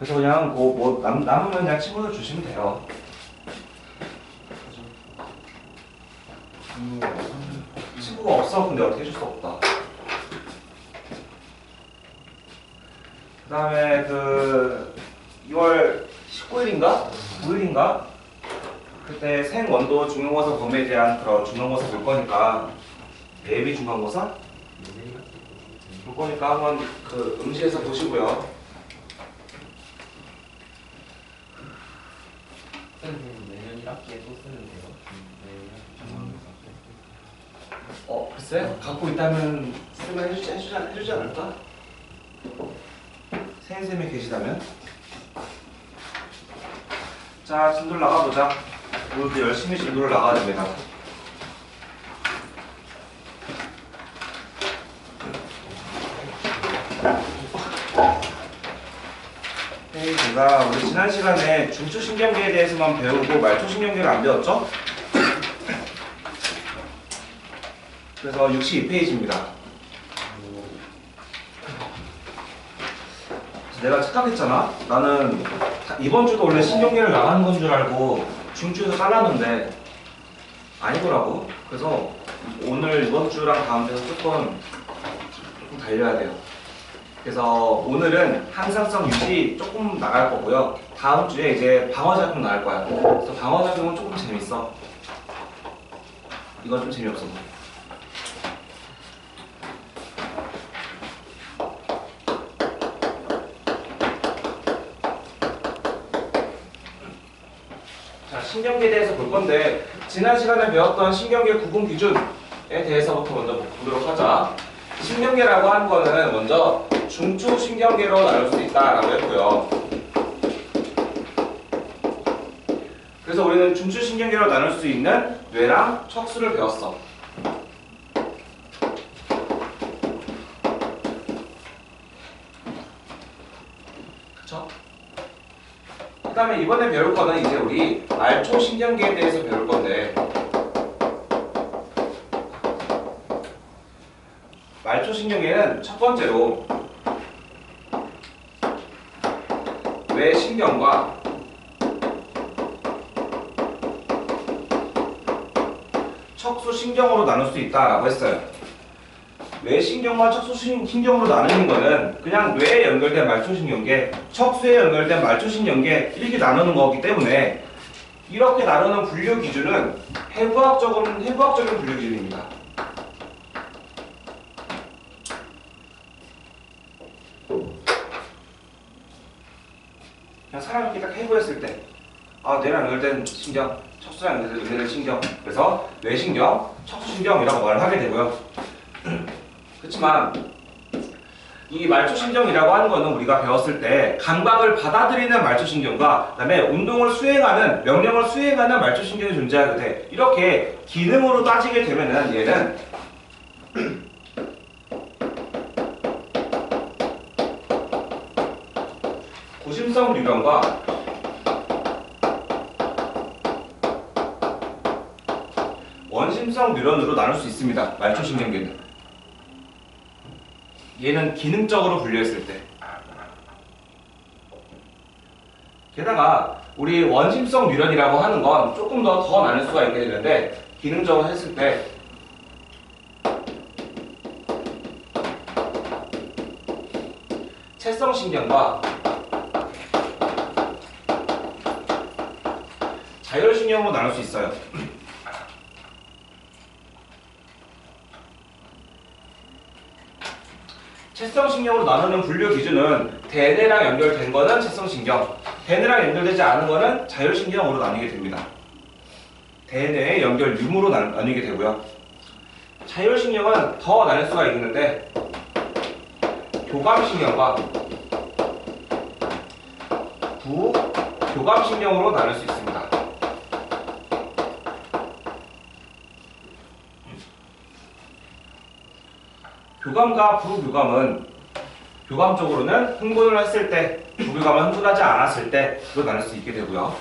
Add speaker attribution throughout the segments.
Speaker 1: 그래서 그냥 남으면 그냥 친구들 주시면 돼요. 친구가 없어. 근데 어떻게 해줄 수 없다. 그 다음에 2월 19일인가? 9일인가? 그때 생원도 중간고사 범위에 대한 그런 중간고사 볼 거니까 예비 중간고사? 볼 거니까 한번 응시해서 보시고요.
Speaker 2: 내년 1학기에 또 쓰면 돼요?
Speaker 1: 글쎄? 갖고 있다면 쓰면 해주지 않을까? 선생님이 계시다면? 자, 진도를 나가보자. 오늘도 열심히 진도를 나가야 됩니다. 제가 우리 지난 시간에 중추신경계에 대해서만 배우고 말초신경계를 안 배웠죠? 그래서 62페이지입니다. 내가 착각했잖아? 나는 이번 주도 원래 신경계를 나가는 건 줄 알고 중추에서 잘랐는데 아니더라고. 그래서 오늘 이번 주랑 다음 주에서 조금 달려야 돼요. 그래서 오늘은 항상성 유지 조금 나갈 거고요. 다음 주에 이제 방어작용 나갈 거야. 그래서 방어작용은 조금 재밌어. 이건 좀 재미없어. 자, 신경계에 대해서 볼 건데 지난 시간에 배웠던 신경계 구분 기준에 대해서부터 먼저 보도록 하자. 신경계라고 하는 거는 먼저 중추신경계로 나눌 수 있다라고 했고요. 그래서 우리는 중추신경계로 나눌 수 있는 뇌랑 척수를 배웠어. 그쵸? 그 다음에 이번에 배울 거는 이제 우리 말초신경계에 대해서 배울 건데 말초신경계는 첫 번째로 뇌신경과 척수신경으로 나눌 수 있다라고 했어요. 뇌신경과 척수신경으로 나누는 거는 그냥 뇌에 연결된 말초신경계, 척수에 연결된 말초신경계 이렇게 나누는 거기 때문에 이렇게 나누는 분류 기준은 해부학적인 분류 기준입니다. 그냥 사람이 이렇게 딱 해부했을 때 뇌랑 연결된 신경, 척수랑 연결된 신경, 그래서 뇌신경, 척수신경이라고 말을 하게 되고요. 그렇지만 이 말초신경이라고 하는 거는 우리가 배웠을 때 감각을 받아들이는 말초신경과 그다음에 운동을 수행하는, 명령을 수행하는 말초신경이 존재하게 돼. 이렇게 기능으로 따지게 되면은 얘는 고심성 뉴런과 원심성 뉴런으로 나눌 수 있습니다. 말초신경계는. 얘는 기능적으로 분류했을 때. 게다가 우리 원심성 뉴런이라고 하는 건 조금 더 나눌 수가 있게 되는데 기능적으로 했을 때 채성신경과 자율신경으로 나눌 수 있어요. 채성신경으로 나누는 분류 기준은 대뇌랑 연결된 거는 채성신경, 대뇌랑 연결되지 않은 거는 자율신경으로 나뉘게 됩니다. 대뇌의 연결 유무로 나뉘게 되고요. 자율신경은 더 나눌 수가 있는데 교감신경과 부교감신경으로 나눌 수 있습니다. 교감과 부교감은 교감적으로는 흥분을 했을 때, 부교감은 흥분하지 않았을 때로 나눌 수 있게 되고요.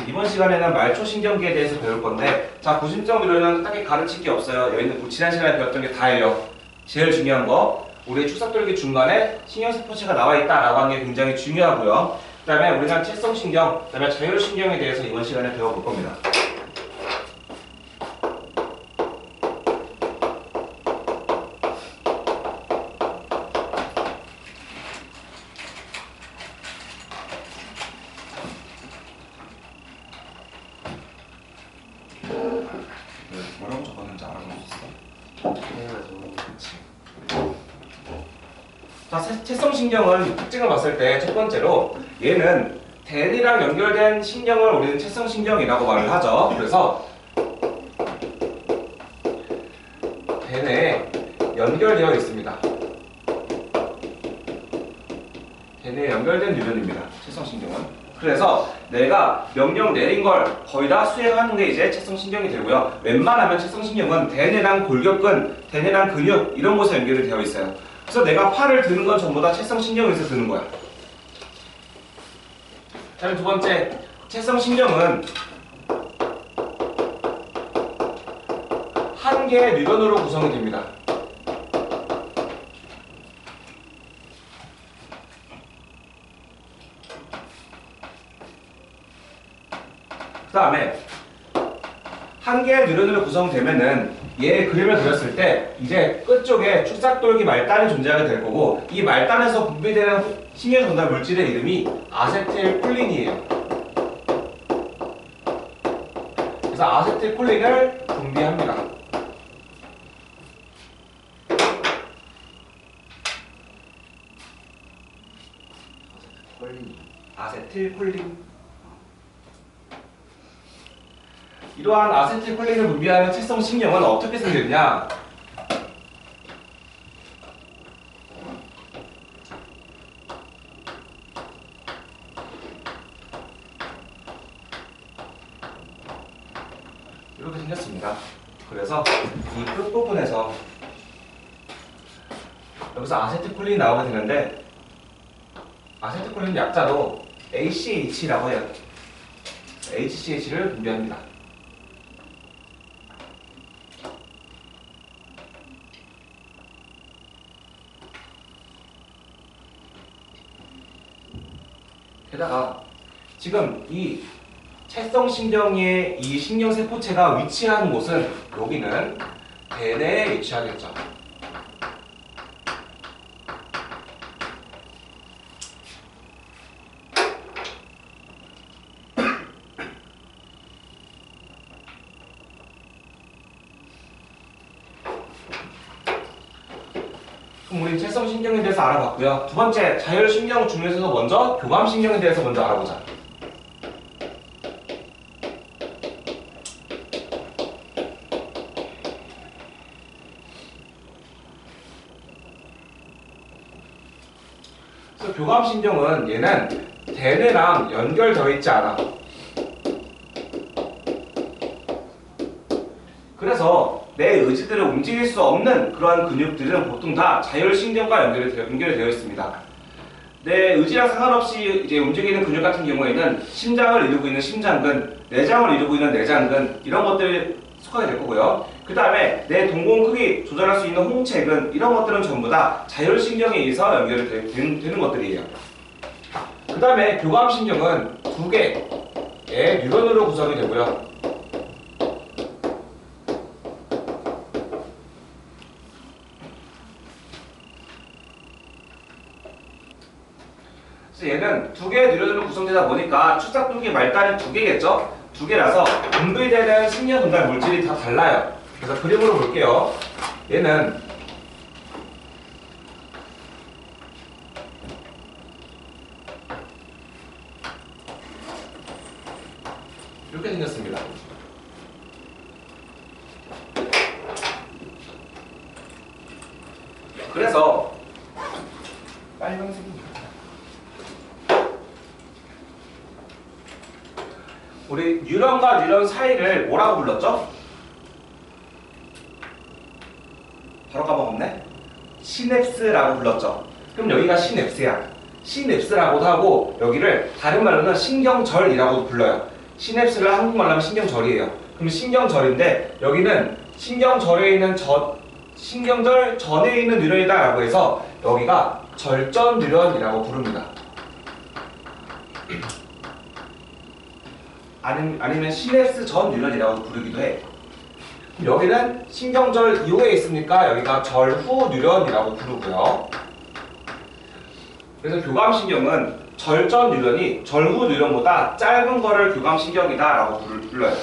Speaker 1: 이번 시간에는 말초신경계에 대해서 배울 건데, 자, 구심성 뉴런은 딱히 가르칠 게 없어요. 여기는 지난 시간에 배웠던 게 다예요. 제일 중요한 거 우리의 축삭돌기 중간에 신경세포체가 나와 있다라고 하는 게 굉장히 중요하고요. 그 다음에 우리가 채성신경, 그 다음에 자율신경에 대해서 이번 시간에 배워볼 겁니다. 뭐라고 적었는지 알아볼 수 있어? 그렇지. 자, 채성신경은 특징을 봤을 때 첫 번째로 얘는 대뇌랑 연결된 신경을 우리는 채성신경이라고 말을 하죠. 그래서 대뇌에 연결되어 있습니다. 대뇌에 연결된 유전입니다. 채성신경은. 그래서 내가 명령 내린 걸 거의 다 수행하는 게 이제 채성신경이 되고요. 웬만하면 채성신경은 대뇌랑 골격근, 대뇌랑 근육 이런 곳에 연결이 되어 있어요. 그래서 내가 팔을 드는 건 전부 다 채성신경에서 드는 거야. 다음 두 번째, 채성신경은 한 개의 뉴런으로 구성이 됩니다. 그 다음에 한 개의 뉴런으로 구성되면은 얘 그림을 그렸을 때 이제 끝쪽에 축삭돌기 말단이 존재하게 될 거고, 이 말단에서 분비되는 신경 전달 물질의 이름이 아세틸콜린이에요. 그래서 아세틸콜린을 분비합니다. 아세틸콜린. 이러한 아세틸콜린을 분비하는 채성신경은 어떻게 생겼냐? 이렇게 생겼습니다. 그래서 이 끝부분에서 여기서 아세틸콜린이 나오게 되는데, 아세틸콜린 약자로 ACH라고 해요. HCH를 분비합니다. 게다가 지금 이 채성신경의 이 신경세포체가 위치하는 곳은 여기는 대뇌에 위치하겠죠. 그럼 우리 채성신경에 대해서 알아봤고요. 두 번째, 자율신경 중에서도 먼저 교감신경에 대해서 먼저 알아보자. 그래서 교감신경은 얘는 대뇌랑 연결되어 있지 않아. 그래서 내 의지대로 움직일 수 없는 그러한 근육들은 보통 다 자율신경과 연결이 되어 있습니다. 내 의지랑 상관없이 이제 움직이는 근육 같은 경우에는 심장을 이루고 있는 심장근, 내장을 이루고 있는 내장근 이런 것들이 속하게 될 거고요. 그 다음에 내 동공 크기 조절할 수 있는 홍채근 이런 것들은 전부 다 자율신경에 의해서 연결이 되는 것들이에요. 그 다음에 교감신경은 두 개의 뉴런으로 구성이 되고요. 그래서 얘는 두 개의 뉴런으로 구성되다 보니까 축삭돌기 말단이 두 개겠죠? 두 개라서 분비되는 신경 전달 물질이 다 달라요. 그래서 그림으로 볼게요. 얘는 이렇게 생겼습니다. 그래서 빨간색입니다. 우리 뉴런과 뉴런 사이를 뭐라고 불렀죠? 바로 까먹었네? 시냅스라고 불렀죠. 그럼 여기가 시냅스야. 시냅스라고도 하고 여기를 다른 말로는 신경절이라고도 불러요. 시냅스를 한국말로 하면 신경절이에요. 그럼 신경절인데 여기는 신경절에 있는 신경절 전에 있는 뉴런이다 라고 해서 여기가 절전 뉴런이라고 부릅니다. 아니면 시냅스 전 뉴런이라고 부르기도 해. 여기는 신경절 이후에 있으니까 여기가 절후 뉴런이라고 부르고요. 그래서 교감신경은 절전 뉴런이 절후 뉴런보다 짧은 거를 교감신경이다 라고 불러요.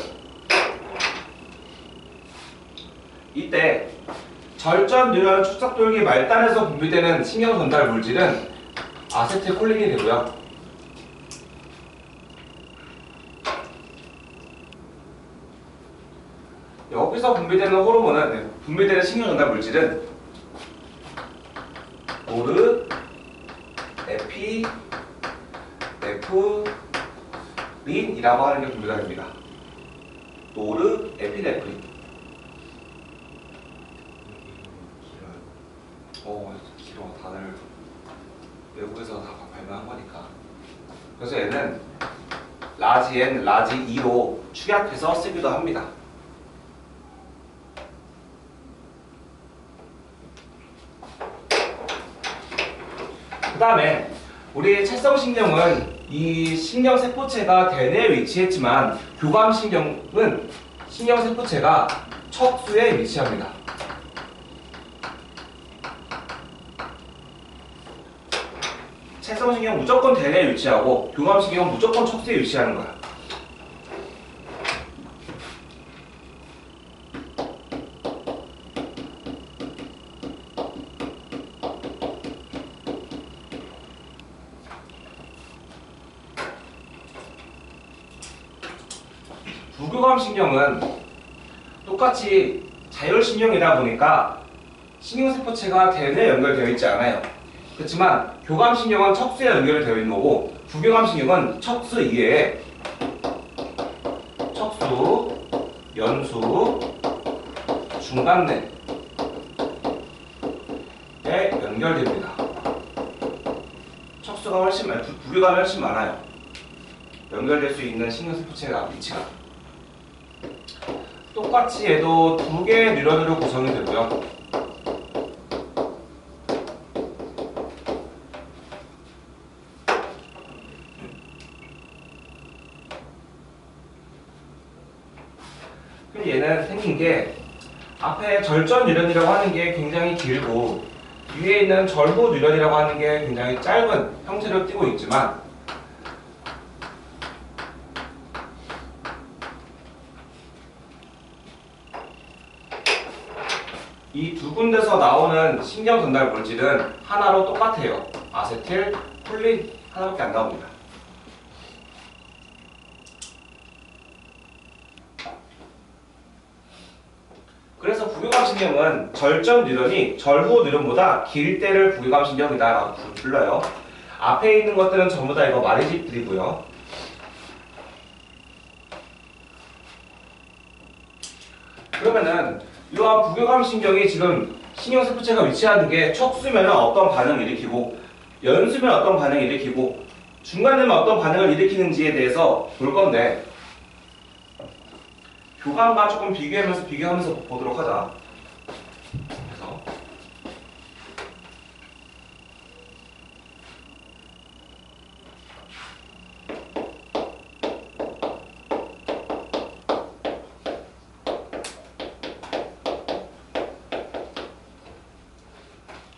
Speaker 1: 이때 절전 뉴런 축삭돌기 말단에서 분비되는 신경 전달 물질은 아세틸콜린이 되고요. 여기서 분비되는 호르몬은 분비되는 신경 전달 물질은 노르, 에피, 네프린이라고 하는 게 분비가 됩니다. 노르, 에피네프린. 길어. 다들 외국에서 다 발명한 거니까. 그래서 얘는 라지 N, 라지 E로 축약해서 쓰기도 합니다. 그 다음에 우리 찰성신경은 이 신경세포체가 대뇌에 위치했지만 교감신경은 신경세포체가 척수에 위치합니다. 찰성신경은 무조건 대뇌에 위치하고 교감신경은 무조건 척수에 위치하는 거야. 부교감신경은 똑같이 자율신경이다 보니까 신경세포체가 대뇌에 연결되어 있지 않아요. 그렇지만 교감신경은 척수에 연결되어 있는 거고 부교감신경은 척수 이외에 척수, 연수, 중간뇌에 연결됩니다. 척수가 훨씬 많아요. 부교감이 훨씬 많아요. 연결될 수 있는 신경세포체가 위치가. 똑같이 얘도 두 개의 뉴런으로 구성이 되고요. 얘는 생긴 게 앞에 절전 뉴런이라고 하는 게 굉장히 길고 위에 있는 절후 뉴런이라고 하는 게 굉장히 짧은 형태로 띄고 있지만 이 두 군데서 나오는 신경 전달 물질은 하나로 똑같아요. 아세틸 콜린 하나밖에 안 나옵니다. 그래서 부교감신경은 절전 뉴런이 절후 뉴런보다 길 때를 부교감신경이다라고 불러요. 앞에 있는 것들은 전부 다 이거 말이집들이고요. 그러면은 이러한 부교감신경이 지금 신경세포체가 위치하는 게 척수면 어떤 반응을 일으키고 연수면 어떤 반응을 일으키고 중간되면 어떤 반응을 일으키는지에 대해서 볼 건데 교감과 조금 비교하면서 보도록 하자. 그래서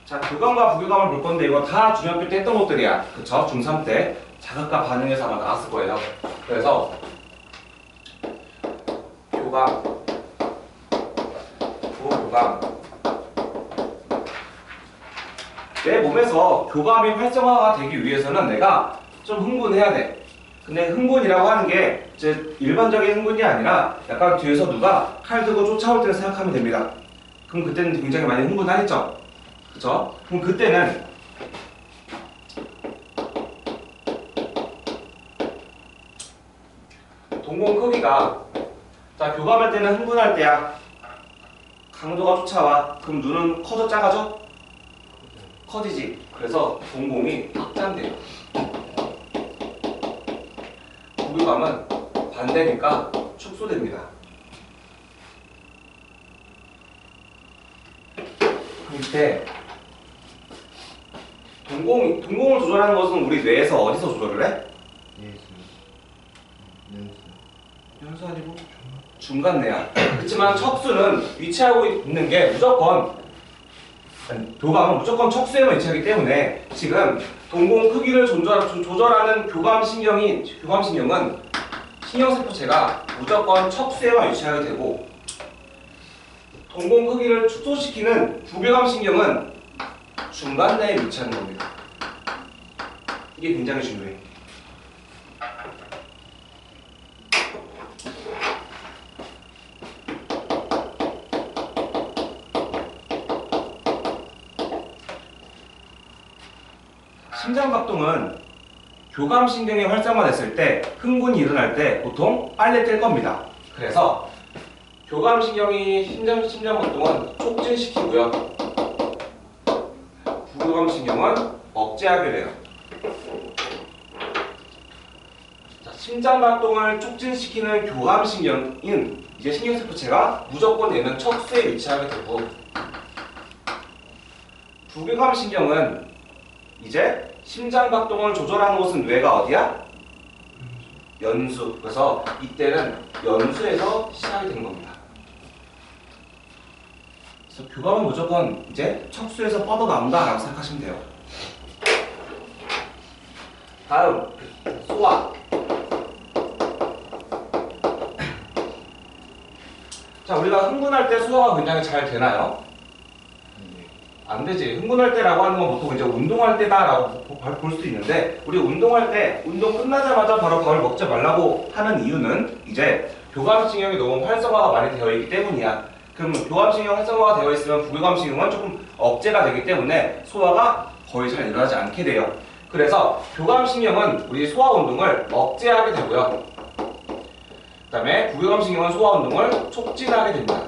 Speaker 1: 자, 교감과 부교감을 볼 건데 이거 다 중학교 때 했던 것들이야. 그쵸? 중3 때 자극과 반응에서 아마 나왔을 거예요. 그래서 교감, 부교감. 내 몸에서 교감이 활성화가 되기 위해서는 내가 좀 흥분해야 돼. 근데 흥분이라고 하는 게 이제 일반적인 흥분이 아니라 약간 뒤에서 누가 칼 들고 쫓아올 때를 생각하면 됩니다. 그럼 그때는 굉장히 많이 흥분하겠죠? 그쵸? 그럼 그때는 동공 크기가 자, 교감할 때는 흥분할 때야. 강도가 쫓아와. 그럼 눈은 커져 작아져? 커지지. 그래서 동공이 확장돼요. 부교감은 반대니까 축소됩니다. 밑에 동공을 조절하는 것은 우리 뇌에서 어디서 조절을 해? 연수 아니고 중간뇌야. 그렇지만 척수는 위치하고 있는 게 무조건 교감은 무조건 척수에만 위치하기 때문에 지금 동공 크기를 조절하는 교감신경은 신경세포체가 무조건 척수에만 위치하게 되고 동공 크기를 축소시키는 부교감신경은 중간뇌에 위치하는 겁니다. 이게 굉장히 중요해. 심장박동은 교감신경이 활성화됐을 때 흥분이 일어날 때 보통 빨리 뛸 겁니다. 그래서 교감신경이 심장박동은 촉진시키고요. 부교감신경은 억제하게 돼요. 자, 심장박동을 촉진시키는 교감신경인 이제 신경세포체가 무조건 얘는 척수에 위치하게 되고 부교감신경은 이제 심장박동을 조절하는 곳은 뇌가 어디야? 연수. 그래서 이때는 연수에서 시작이 되는 겁니다. 그래서 교감은 무조건 이제 척수에서 뻗어나온다라고 생각하시면 돼요. 다음 소화. 자, 우리가 흥분할 때 소화가 굉장히 잘 되나요? 안 되지. 흥분할 때라고 하는 건 보통 이제 운동할 때다라고 볼 수도 있는데 우리 운동할 때 운동 끝나자마자 바로 밥을 먹지 말라고 하는 이유는 이제 교감신경이 너무 활성화가 많이 되어 있기 때문이야. 그럼 교감신경 활성화가 되어 있으면 부교감신경은 조금 억제가 되기 때문에 소화가 거의 잘 일어나지 않게 돼요. 그래서 교감신경은 우리 소화 운동을 억제하게 되고요. 그 다음에 부교감신경은 소화 운동을 촉진하게 됩니다.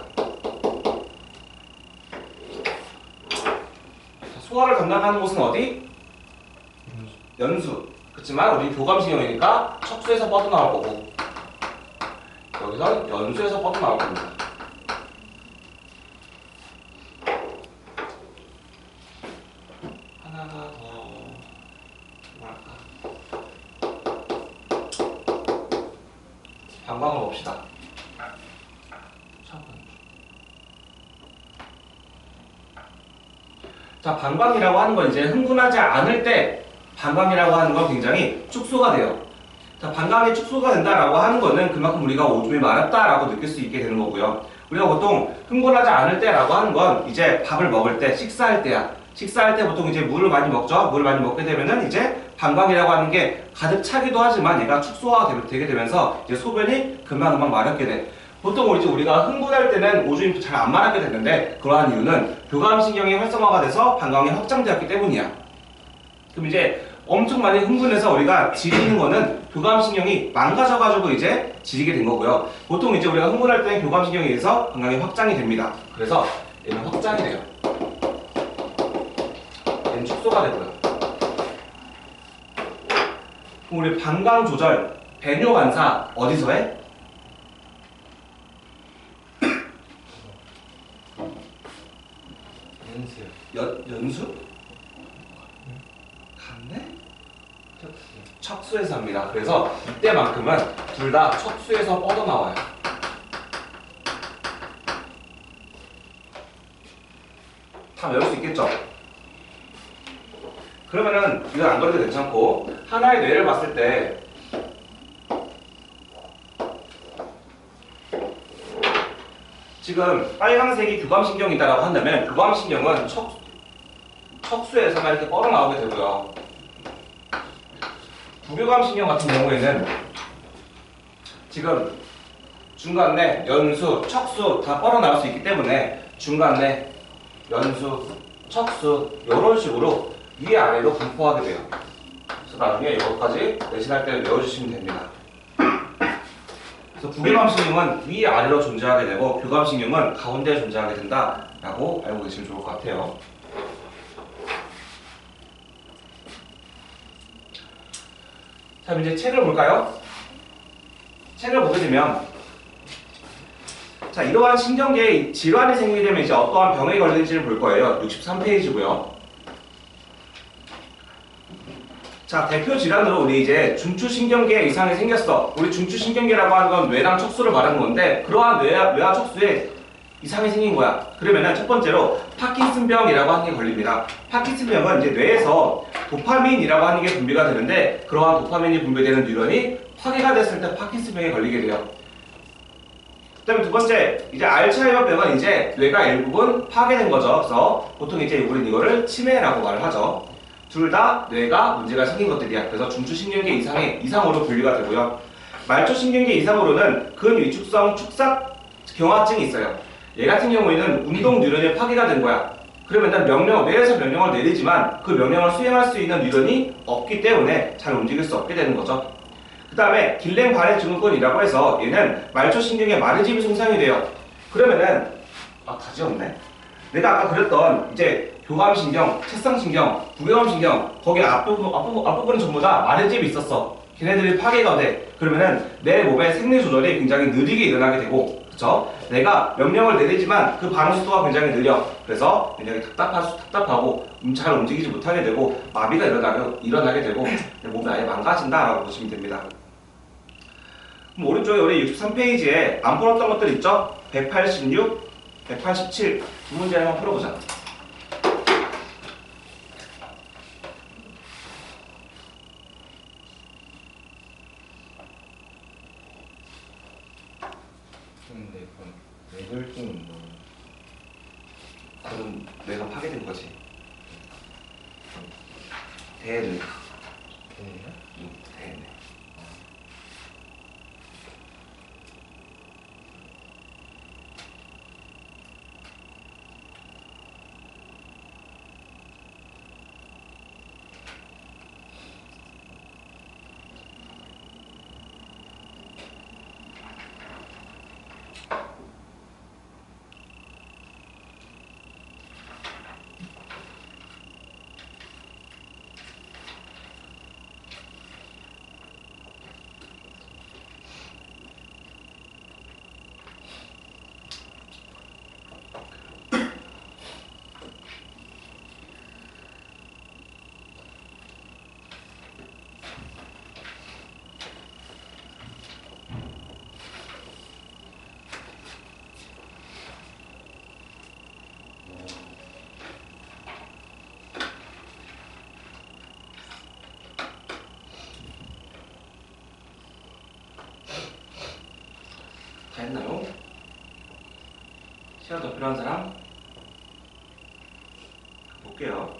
Speaker 1: 소화를 담당하는 곳은 어디? 연수. 그렇지만 우리 교감신경이니까 척수에서 뻗어나올 거고 여기서 연수에서 뻗어나올 겁니다. 하나가 더 뭐랄까 방광을 봅시다. 자, 방광이라고 하는 건 이제 흥분하지 않을 때 방광이라고 하는 건 굉장히 축소가 돼요. 자, 방광이 축소가 된다라고 하는 거는 그만큼 우리가 오줌이 마렵다라고 느낄 수 있게 되는 거고요. 우리가 보통 흥분하지 않을 때라고 하는 건 이제 밥을 먹을 때, 식사할 때야. 식사할 때 보통 이제 물을 많이 먹죠. 물을 많이 먹게 되면은 이제 방광이라고 하는 게 가득 차기도 하지만 얘가 축소가 되게 되면서 이제 소변이 금방금방 마렵게 돼. 보통 이제 우리가 흥분할 때는 오줌이 잘 안 마렵게 되는데 그러한 이유는 교감신경이 활성화가 돼서 방광이 확장되었기 때문이야. 그럼 이제 엄청 많이 흥분해서 우리가 지리는 거는 교감신경이 망가져가지고 이제 지리게 된 거고요. 보통 이제 우리가 흥분할 때는 교감신경에 의해서 방광이 확장이 됩니다. 그래서 얘는 확장이 돼요. 얘는 축소가 되고요. 그럼 우리 방광 조절, 배뇨 반사 어디서 해? 연수? 같네? 척수에서 합니다. 그래서 이때만큼은 둘 다 척수에서 뻗어나와요. 다 외울 수 있겠죠? 그러면은 이건 안 그래도 괜찮고 하나의 뇌를 봤을 때 지금 빨간색이 교감신경이다라고 한다면 교감신경은 척수에서만 이렇게 뻗어나오게 되고요. 부교감신경 같은 경우에는 지금 중간내, 연수, 척수 다 뻗어나올 수 있기 때문에 중간내, 연수, 척수 이런 식으로 위아래로 분포하게 돼요. 그래서 나중에 이것까지 내신할 때 외워주시면 됩니다. 그래서 부교감신경은 위아래로 존재하게 되고 교감신경은 가운데에 존재하게 된다라고 알고 계시면 좋을 것 같아요. 자, 이제 책을 볼까요? 책을 보게 되면 자, 이러한 신경계에 질환이 생기게 되면 이제 어떠한 병에 걸리는지를 볼 거예요. 63페이지고요. 자, 대표 질환으로 우리 이제 중추신경계에 이상이 생겼어. 우리 중추신경계라고 하는 건 뇌랑 척수를 말하는 건데 그러한 뇌와 척수에 이상이 생긴 거야. 그러면은 첫 번째로 파킨슨병이라고 하는 게 걸립니다. 파킨슨병은 이제 뇌에서 도파민이라고 하는 게 분비가 되는데 그러한 도파민이 분비되는 뉴런이 파괴가 됐을 때 파킨슨병에 걸리게 돼요. 그 다음에 두 번째, 이제 알츠하이머병은 이제 뇌가 일부분 파괴된 거죠. 그래서 보통 이제 우리는 이거를 치매라고 말을 하죠. 둘 다 뇌가 문제가 생긴 것들이야. 그래서 중추신경계 이상으로 분류가 되고요. 말초신경계 이상으로는 근위축성 축삭 경화증이 있어요. 얘 같은 경우에는 운동 뉴런이 파괴가 된 거야. 그러면 뇌에서 명령을 내리지만 그 명령을 수행할 수 있는 뉴런이 없기 때문에 잘 움직일 수 없게 되는 거죠. 그 다음에 길랭바렌 증후군이라고 해서 얘는 말초신경의 마르집이 손상이 돼요. 그러면은 다 지웠네. 내가 아까 그렸던 이제 교감신경, 채상신경, 부교감신경 거기 앞부분은 전부 다 마르집이 있었어. 걔네들이 파괴가 돼. 그러면은 내 몸의 생리 조절이 굉장히 느리게 일어나게 되고, 그쵸? 내가 명령을 내리지만 그 반응 속도가 굉장히 느려. 그래서 굉장히 답답하고 잘 움직이지 못하게 되고 마비가 일어나게 되고 내 몸이 아예 망가진다라고 보시면 됩니다. 그럼 오른쪽에 우리 63페이지에 안 풀었던 것들 있죠? 186, 187 두 문제 한번 풀어보자.
Speaker 2: 근데 그럼 뇌졸중은 뭐?
Speaker 1: 그럼 뇌가 파괴된 거지. 대뇌.
Speaker 2: 걔예요?
Speaker 1: 대뇌. 다 했나요? 시간 더 필요한 사람? 볼게요.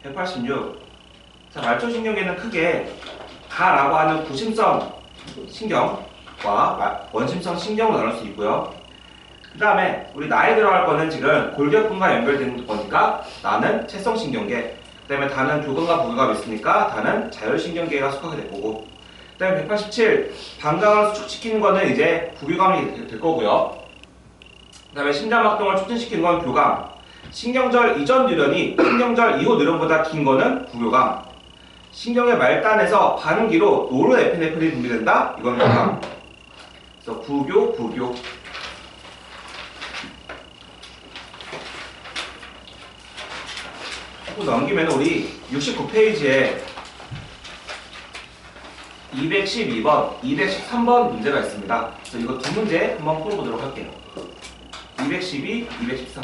Speaker 1: 186. 자, 말초신경계는 크게 가라고 하는 구심성 신경과 원심성 신경으로 나눌 수 있고요. 그 다음에 우리 나에 들어갈 거는 지금 골격근과 연결되는 거니까 나는 채성신경계, 그 다음에 다는 교감과 부교감이 있으니까 다는 자율신경계가 속하게 될 거고, 그 다음에 187 방광을 수축시키는 거는 이제 부교감이 될 거고요. 그 다음에 심장박동을 촉진시키는 건 교감, 신경절 이전 뉴런이 신경절 이후 뉴런보다 긴 거는 부교감, 신경의 말단에서 반응기로 노르에피네프린이 분비된다? 이건 교감. 그래서 부교. 넘기면 우리 69페이지에 212번, 213번 문제가 있습니다. 그래서 이거 두 문제 한번 풀어보도록 할게요. 212, 213.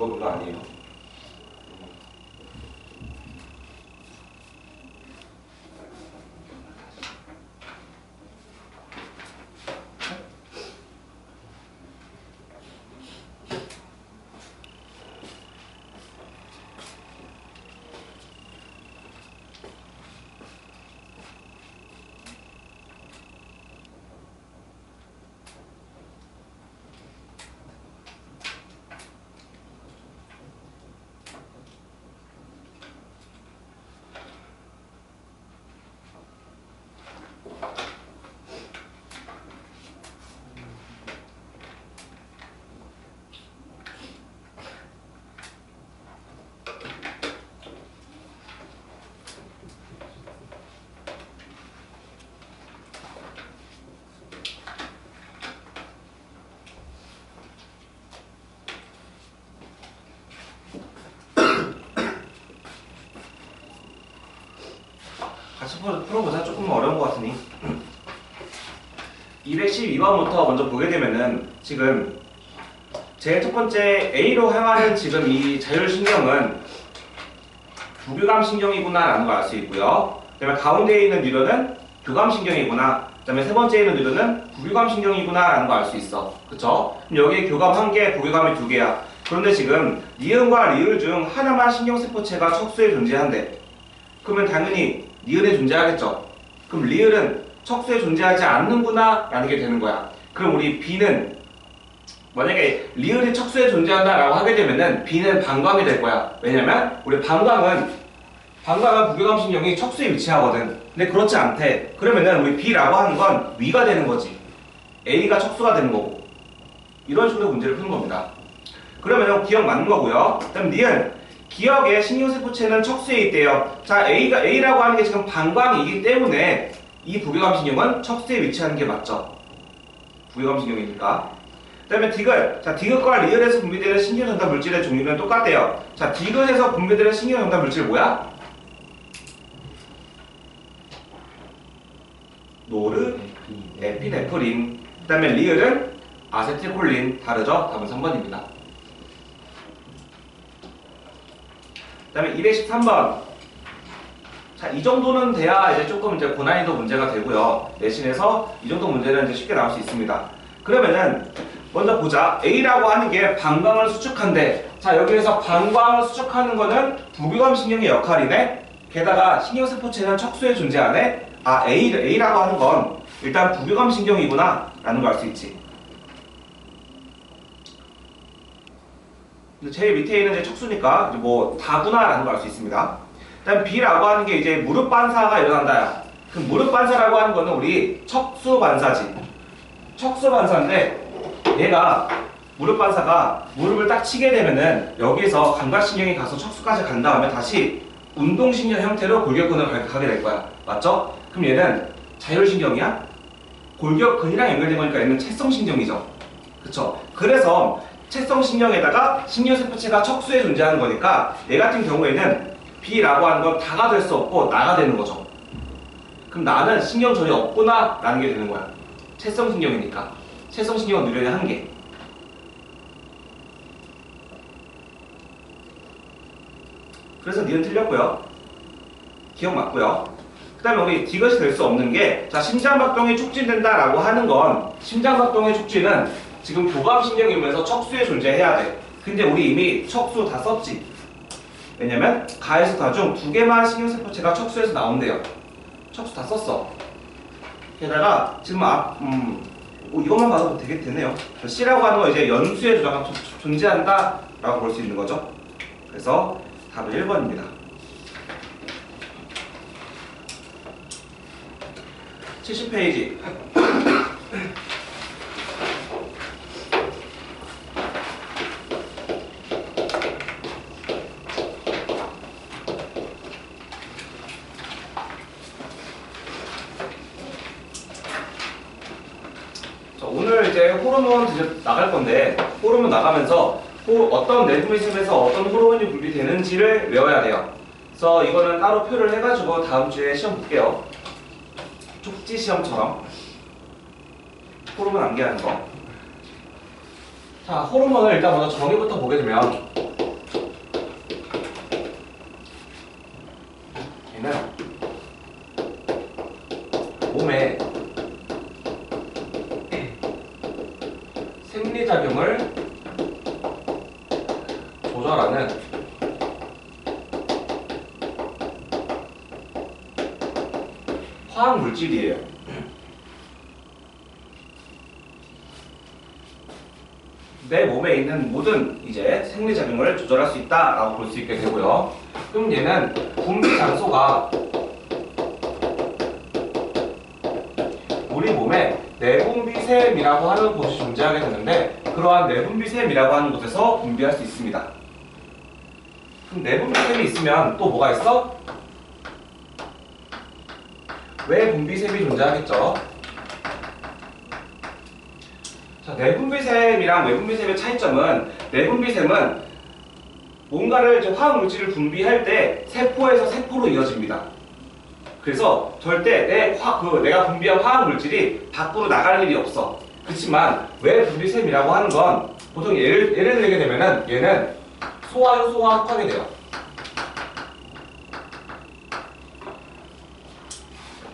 Speaker 1: 이거 별로 아니에요. 같이 풀어보자. 조금 어려운 것 같으니. 212번부터 먼저 보게 되면은 지금 제일 첫 번째 A로 향하는 지금 이 자율신경은 부교감신경이구나 라는 걸 알 수 있고요. 그 다음에 가운데에 있는 뉴런은 교감신경이구나. 그 다음에 세 번째에 있는 뉴런은 부교감신경이구나 라는 걸 알 수 있어. 그쵸? 그럼 여기에 교감 1개, 부교감이 2개야. 그런데 지금 니은과 리을 중 하나만 신경세포체가 척수에 존재한대. 그러면 당연히 니은에 존재하겠죠. 그럼 리을은 척수에 존재하지 않는구나 라는 게 되는 거야. 그럼 우리 B는 만약에 리을이 척수에 존재한다 라고 하게 되면은 B는 방광이 될 거야. 왜냐면 우리 방광은 부교감신경이 척수에 위치하거든. 근데 그렇지 않대. 그러면은 우리 B라고 하는 건 위가 되는 거지. A가 척수가 되는 거고. 이런 식으로 문제를 푸는 겁니다. 그러면 기억 맞는 거고요. 그다음 니은 기억의 신경세포체는 척수에 있대요. 자, A라고 하는 게 지금 방광이기 때문에 이 부교감신경은 척수에 위치하는 게 맞죠. 부교감신경이니까. 그 다음에 디귿. 자, 디귿과 리을에서 분비되는 신경전달 물질의 종류는 똑같대요. 자, 디귿에서 분비되는 신경전달 물질 뭐야? 노르, 에피네프린. 그 다음에 리을은 아세틸콜린. 다르죠? 답은 3번입니다. 그 다음에 213번. 자, 이 정도는 돼야 이제 조금 이제 고난이도 문제가 되고요. 내신에서 이 정도 문제는 이제 쉽게 나올 수 있습니다. 그러면은 먼저 보자. A라고 하는 게 방광을 수축한대. 자, 여기에서 방광을 수축하는 거는 부교감신경의 역할이네. 게다가 신경세포체는 척수에 존재하네. 아, A라고 하는 건 일단 부교감신경이구나 라는 걸 알 수 있지. 근데 제일 밑에 있는 이제 척수니까 뭐 다구나라는 걸 알 수 있습니다. 그다음 B라고 하는 게 이제 무릎 반사가 일어난다. 그 무릎 반사라고 하는 거는 우리 척수 반사지. 척수 반사인데 얘가 무릎 반사가 무릎을 딱 치게 되면은 여기서 감각신경이 가서 척수까지 간 다음에 다시 운동신경 형태로 골격근을 가게 될 거야. 맞죠? 그럼 얘는 자율신경이야? 골격근이랑 연결된 거니까 얘는 채성신경이죠. 그쵸? 그래서 채성신경에다가 신경세포체가 척수에 존재하는 거니까 얘 같은 경우에는 B라고 하는 건 다가 될 수 없고 나가 되는 거죠. 그럼 나는 신경 전혀 없구나 라는 게 되는 거야. 채성신경이니까. 채성신경은 누련이 한 개. 그래서 니은 틀렸고요. 기억 맞고요. 그 다음에 우리 디귿이 될 수 없는 게, 자, 심장박동이 촉진된다 라고 하는 건, 심장박동의 촉진은 지금 교감신경이면서 척수에 존재해야 돼. 근데 우리 이미 척수 다 썼지. 왜냐면 가에서 다 중 2개만 신경세포체가 척수에서 나온대요. 척수 다 썼어. 게다가 지금 이것만 봐도 되네요. C라고 하는 건 이제 연수의 조작가 존재한다 라고 볼 수 있는 거죠. 그래서 답은 1번입니다. 70페이지. 오늘 이제 호르몬 나갈 건데, 호르몬 나가면서 어떤 내분비심에서 어떤 호르몬이 분비되는지를 외워야 돼요. 그래서 이거는 따로 표를 해가지고 다음 주에 시험 볼게요. 촉지 시험처럼 호르몬 암기하는 거. 자, 호르몬을 일단 먼저 정의부터 보게 되면 얘는 몸에 생리작용을 조절하는 화학 물질이에요. 내 몸에 있는 모든 이제 생리작용을 조절할 수 있다라고 볼 수 있게 되고요. 그럼 얘는 분비 장소가 우리 몸에 내분비샘이라고 하는 곳이 존재하게 되는데, 그러한 내분비샘이라고 하는 곳에서 분비할 수 있습니다. 그럼 내분비샘이 있으면 또 뭐가 있어? 외분비샘이 존재하겠죠. 자, 내분비샘이랑 외분비샘의 차이점은, 내분비샘은 뭔가를 이제 화학물질을 분비할 때 세포에서 세포로 이어집니다. 그래서 절대 내가 분비한 화학물질이 밖으로 나갈 일이 없어. 그렇지만 외분비샘이라고 하는 건 보통 예를 들게 되면은 얘는 소화효소와 합하게 돼요.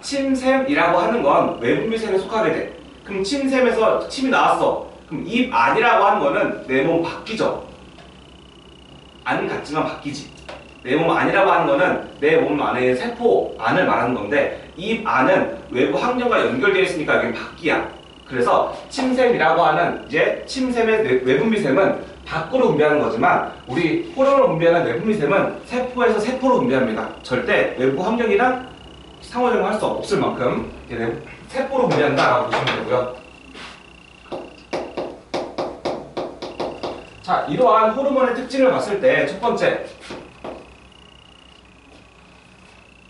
Speaker 1: 침샘이라고 하는 건 외분비샘에 속하게 돼. 그럼 침샘에서 침이 나왔어. 그럼 입 안이라고 하는 거는 내 몸 밖이죠. 안 같지만 바뀌지. 내 몸 안이라고 하는 거는 내 몸 안에 있는 세포 안을 말하는 건데, 입 안은 외부 환경과 연결되어 있으니까 여기는 밖이야. 그래서 침샘이라고 하는 이제 침샘의 외분비샘은 밖으로 분비하는 거지만, 우리 호르몬을 분비하는 내분비샘은 세포에서 세포로 분비합니다. 절대 외부 환경이랑 상호작용할 수 없을 만큼 이제 세포로 분비한다라고 보시면 되고요. 자, 이러한 호르몬의 특징을 봤을 때 첫 번째,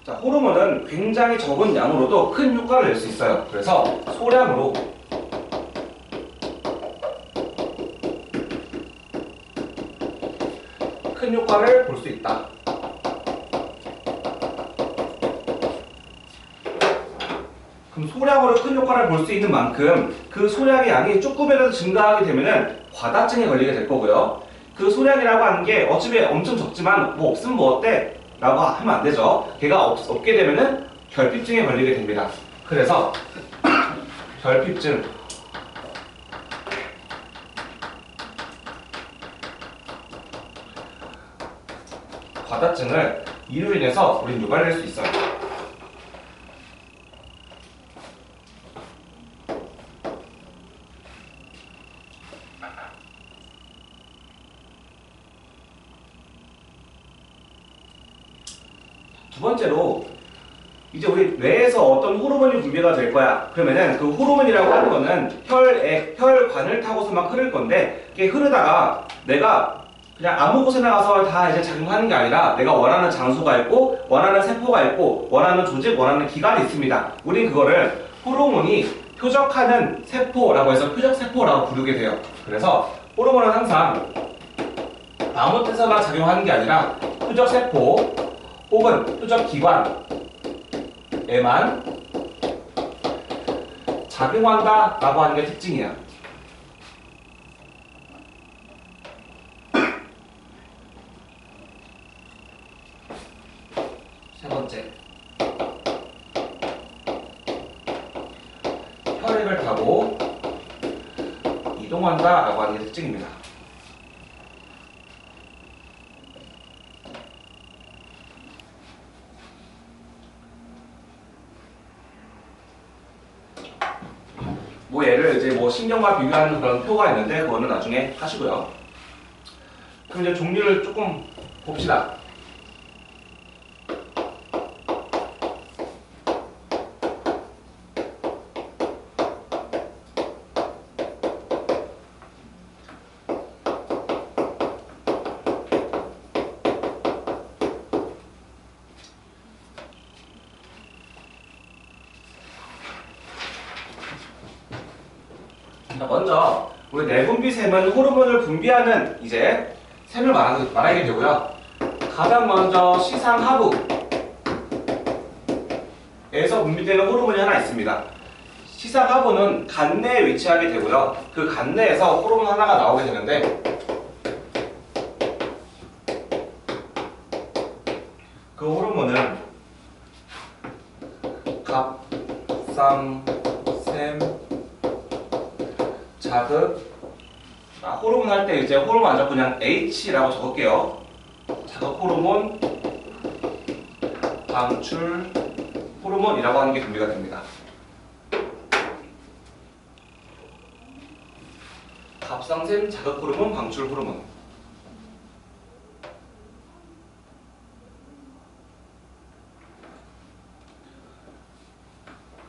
Speaker 1: 자, 호르몬은 굉장히 적은 양으로도 큰 효과를 낼 수 있어요. 그래서 소량으로 큰 효과를 볼 수 있다. 그럼 소량으로 큰 효과를 볼 수 있는 만큼 그 소량의 양이 조금이라도 증가하게 되면은 과다증에 걸리게 될 거고요. 그 소량이라고 하는 게 어차피 엄청 적지만 뭐 없으면 뭐 어때? 라고 하면 안 되죠. 걔가 없게 되면은 결핍증에 걸리게 됩니다. 그래서 결핍증, 과다증을 이로 인해서 우리는 유발될 수 있어요. 두 번째로, 이제 우리 뇌에서 어떤 호르몬이 분비가 될 거야. 그러면은 그 호르몬이라고 하는 거는 혈관을 타고서만 흐를 건데, 이게 흐르다가 내가 그냥 아무 곳에나 가서 다 이제 작용하는 게 아니라 내가 원하는 장소가 있고, 원하는 세포가 있고, 원하는 조직, 원하는 기관이 있습니다. 우린 그거를 호르몬이 표적하는 세포라고 해서 표적세포라고 부르게 돼요. 그래서 호르몬은 항상 아무 데서나 작용하는 게 아니라 표적세포 혹은 표적기관에만 작용한다라고 하는 게 특징이야. 세 번째, 혈액을 타고 이동한다라고 하는 게 특징입니다. 뭐 얘를 이제 뭐 신경과 비교하는 그런 표가 있는데 그거는 나중에 하시고요. 그럼 이제 종류를 조금 봅시다. 먼저 우리 내분비샘은 호르몬을 분비하는 이제 샘을 말하게 되고요. 가장 먼저 시상하부에서 분비되는 호르몬이 하나 있습니다. 시상하부는 간내에 위치하게 되고요. 그 간내에서 호르몬 하나가 나오게 되는데, 그 호르몬은 갑상샘 자극. 자, 호르몬 할 때 이제 호르몬 안 적고 그냥 H라고 적을게요. 자극 호르몬, 방출 호르몬이라고 하는 게 분비가 됩니다. 갑상샘 자극 호르몬, 방출 호르몬.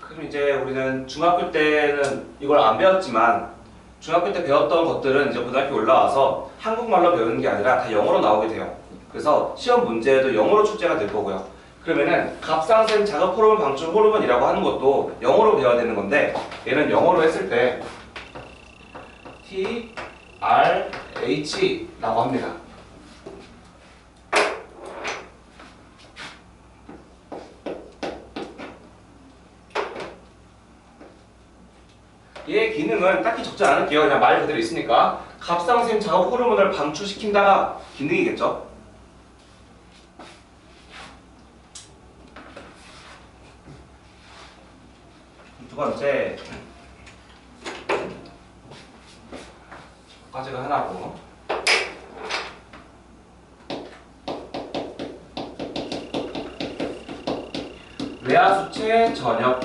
Speaker 1: 그럼 이제 우리는 중학교 때는 이걸 안 배웠지만 중학교 때 배웠던 것들은 이제 고등학교 올라와서 한국말로 배우는 게 아니라 다 영어로 나오게 돼요. 그래서 시험 문제도 영어로 출제가 될 거고요. 그러면은 갑상샘 자극 호르몬 방출 호르몬이라고 하는 것도 영어로 배워야 되는 건데 얘는 영어로 했을 때 TRH라고 합니다. 얘의 기능은 딱히 적지 않을게요. 그냥 말 그대로 있으니까 갑상샘 자극 호르몬을 방출시킨다가 기능이겠죠. 두 번째 까지가 하나고 뇌하수체 전역.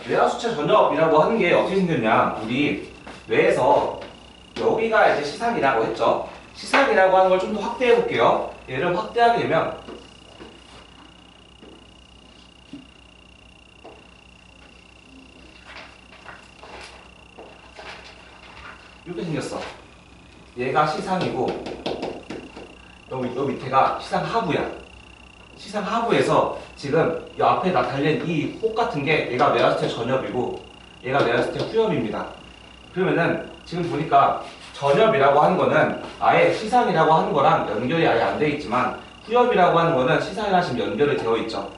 Speaker 1: 뇌하수체 전역이라고 하는 게 어떻게 생겼냐? 우리 뇌에서 여기가 이제 시상이라고 했죠. 시상이라고 하는 걸 좀 더 확대해 볼게요. 얘를 확대하게 되면 이렇게 생겼어. 얘가 시상이고 요 밑에가 시상 하부야. 시상 하부에서 지금 이 앞에 나 달린 이 혹 같은 게 얘가 뇌하수체 전엽이고 얘가 뇌하수체 후엽입니다. 그러면은 지금 보니까 전엽이라고 하는 거는 아예 시상이라고 하는 거랑 연결이 아예 안 돼 있지만 후엽이라고 하는 거는 시상이랑 지금 연결이 되어 있죠.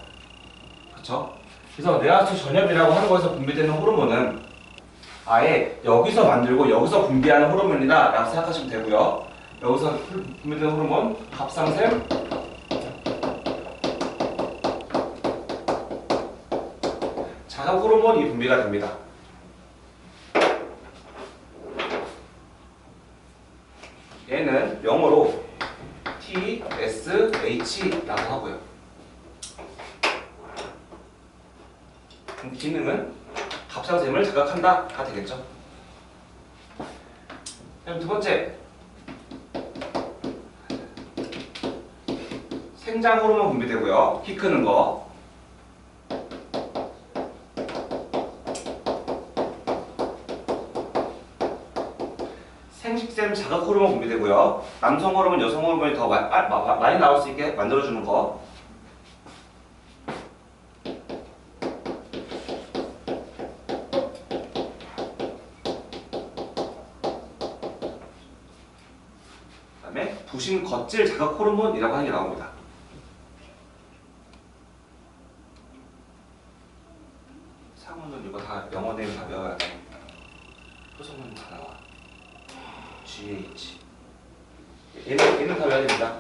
Speaker 1: 그렇죠? 그래서 뇌하수체 전엽이라고 하는 거에서 분비되는 호르몬은 아예 여기서 만들고 여기서 분비하는 호르몬이다 라고 생각하시면 되고요. 여기서 분비되는 호르몬 갑상샘 자극 호르몬이 분비가 됩니다. 얘는 영어로 TSH라고 하고요. 기능은 갑상샘을 자극한다가 되겠죠. 그럼 두 번째 생장 호르몬 분비되고요. 키 크는 거. 생식샘 자극 호르몬 분비되고요. 남성 호르몬, 여성 호르몬이 더 많이 나올 수 있게 만들어주는 거. 그다음에 부신 겉질 자극 호르몬이라고 하는 게 나옵니다. 상호는 이거 다 영어 내용 다 외워야 돼. 표성문 다 나와. GH. 얘는 다 외워야 됩니다.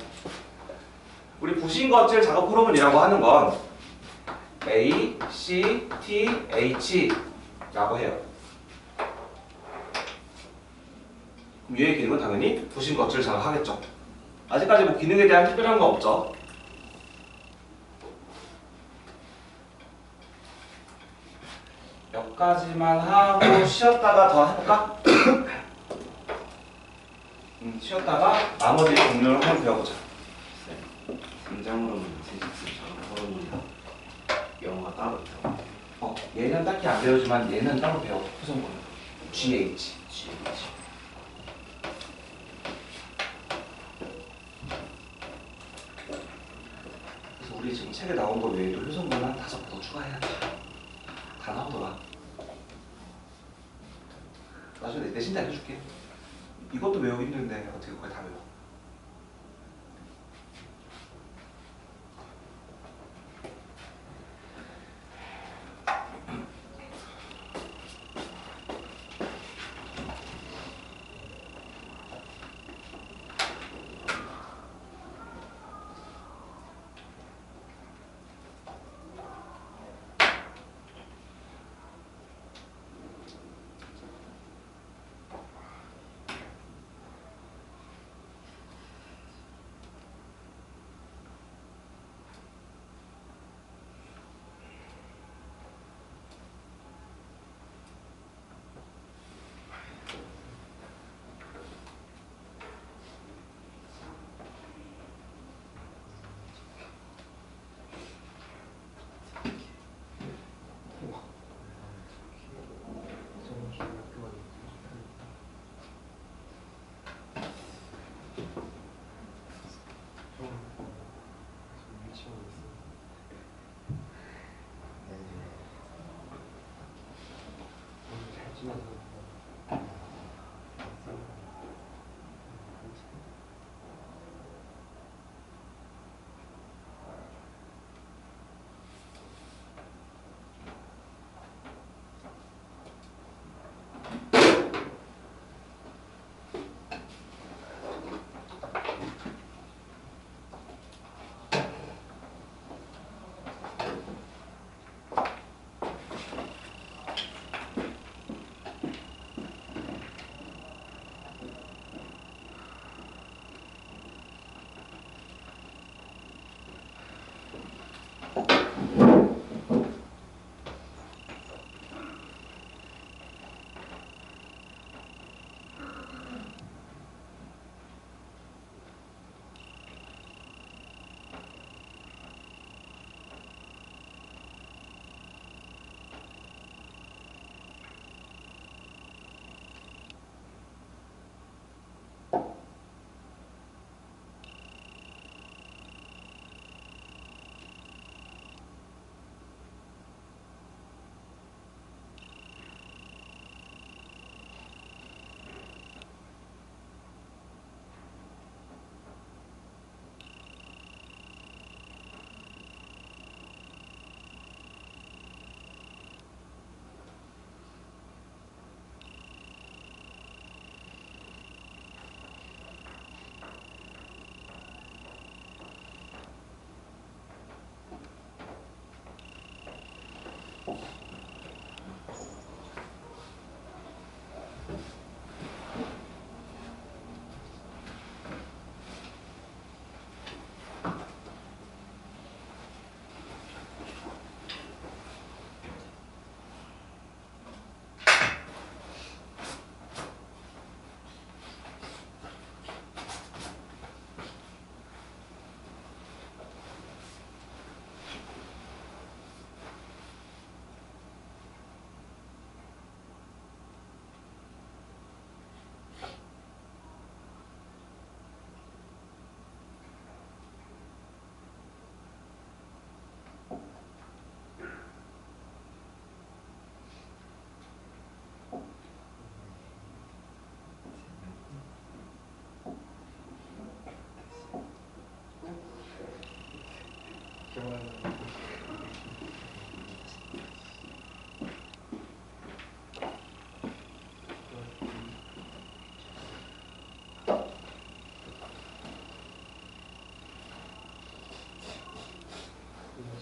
Speaker 1: 우리 부신 겉질 자극 호르몬이라고 하는 건 ACTH라고 해요. 그럼 얘의 기능은 당연히 부신 겉질 자극하겠죠. 아직까지 뭐 기능에 대한 특별한 거 없죠. 몇 가지만 하고 쉬었다가 더 해볼까? 쉬었다가 나머지 종류를 한번 배워보자.
Speaker 2: 생장 호르몬, 생식샘 자극 호르몬이랑 영어가 따로 있다고.
Speaker 1: 얘는 딱히 안 배우지만 얘는 따로 배워. 후성분 GH. 그래서 우리 지금 책에 나온 거 외에도 효성분 한 5개 더 추가해야 돼. 다 나오더라. 나중에 내신 때 알려줄게. 이것도 외우기 힘든데 어떻게 그걸 다 외워?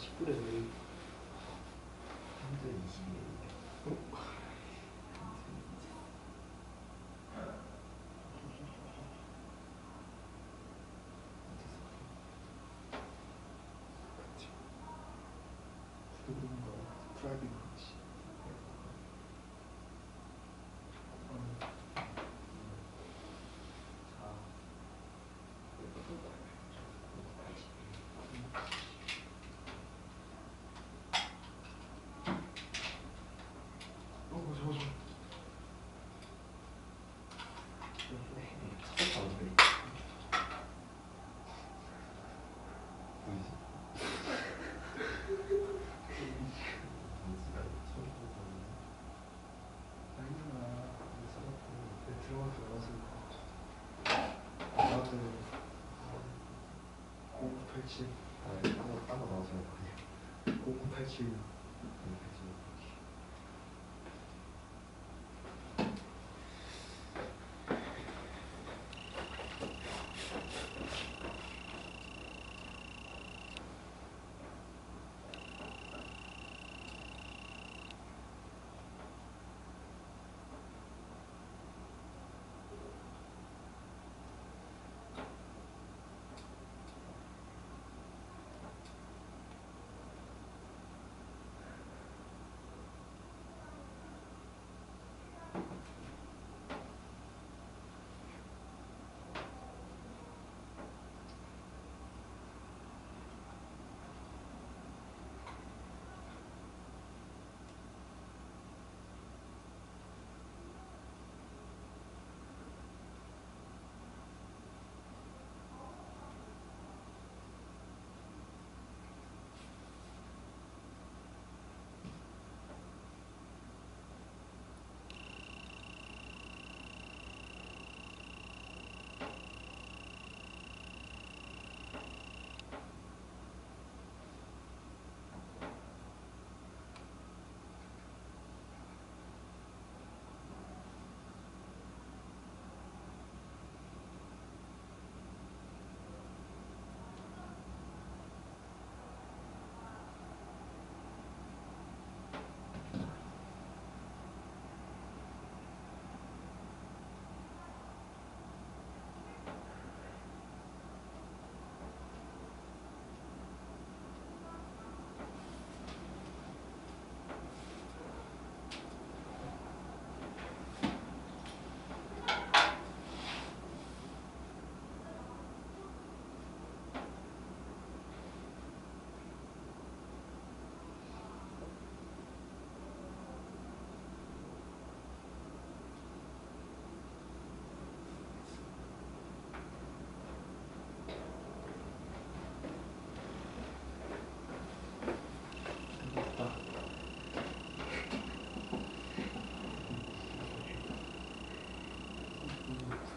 Speaker 3: 10분의 1.
Speaker 2: 현재 22일.
Speaker 3: 구독인가 프라이빗 씨. 나한테는 0987
Speaker 2: 따로 나오세요.
Speaker 3: 0987
Speaker 2: 네.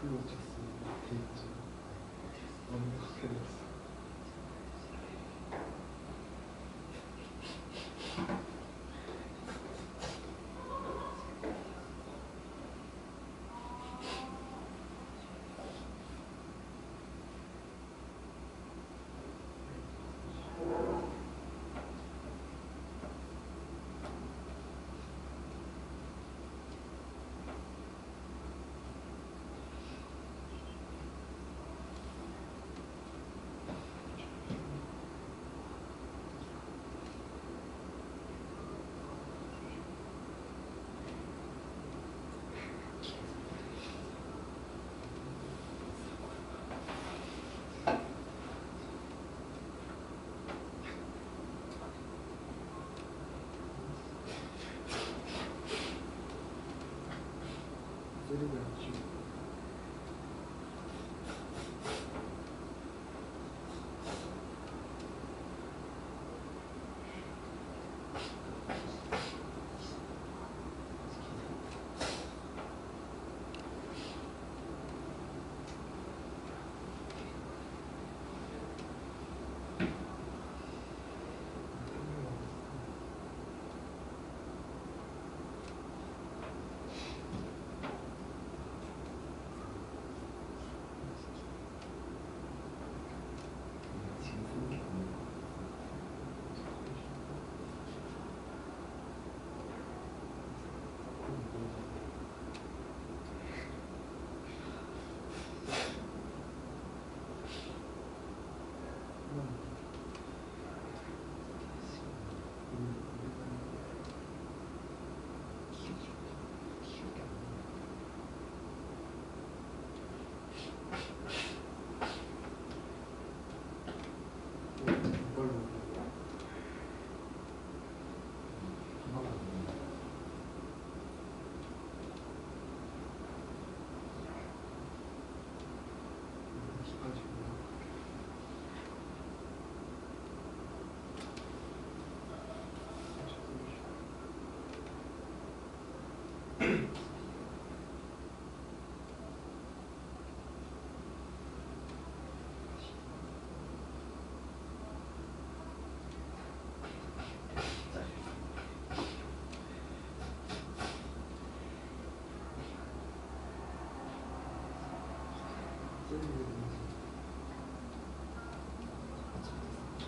Speaker 3: 플로처스 데이트 완벽하게 됐어. 때리고 있지.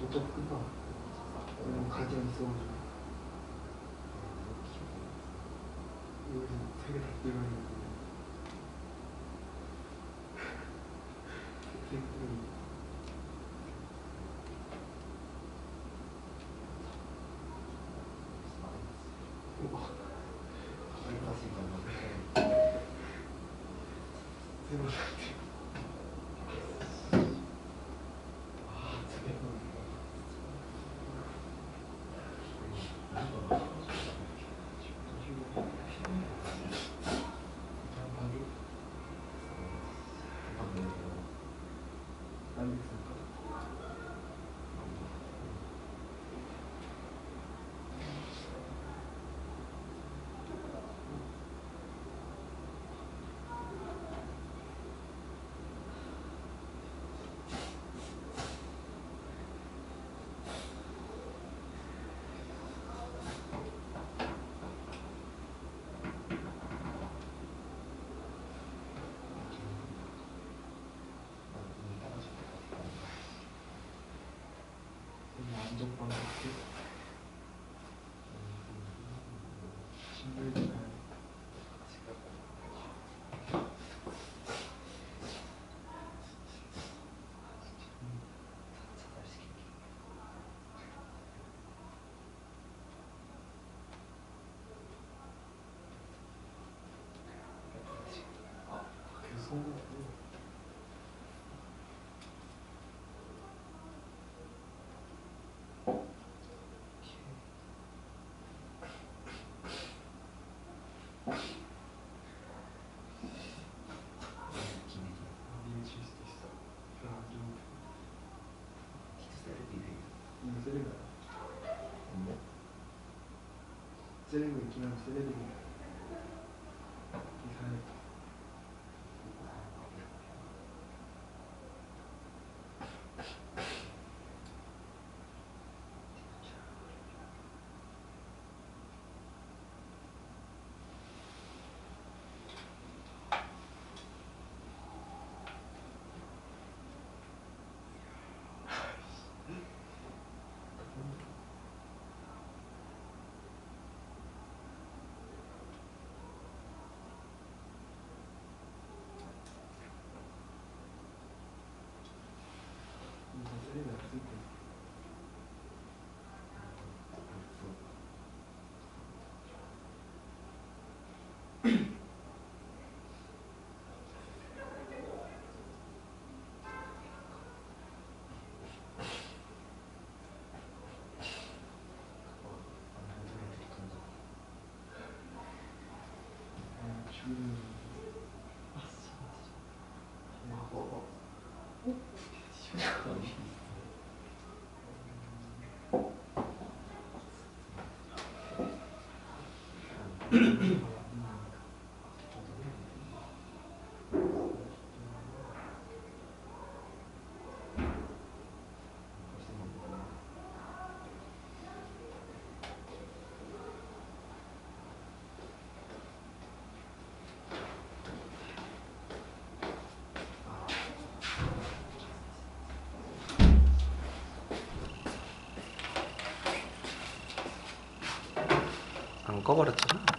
Speaker 3: 어차피 끝나. 왜냐면 가디언 있어가지고. 여기서 3개 다 들어가 있는데. 되게 뜨거워. 새로 샀지. 안정빵 같은 신발도 사야 계속 미칠 수도 있어. 별로 안 좋은 이거 세리가 세리고 있긴 한데 세리고 이사야겠다.
Speaker 1: 안 꺼버렸잖아.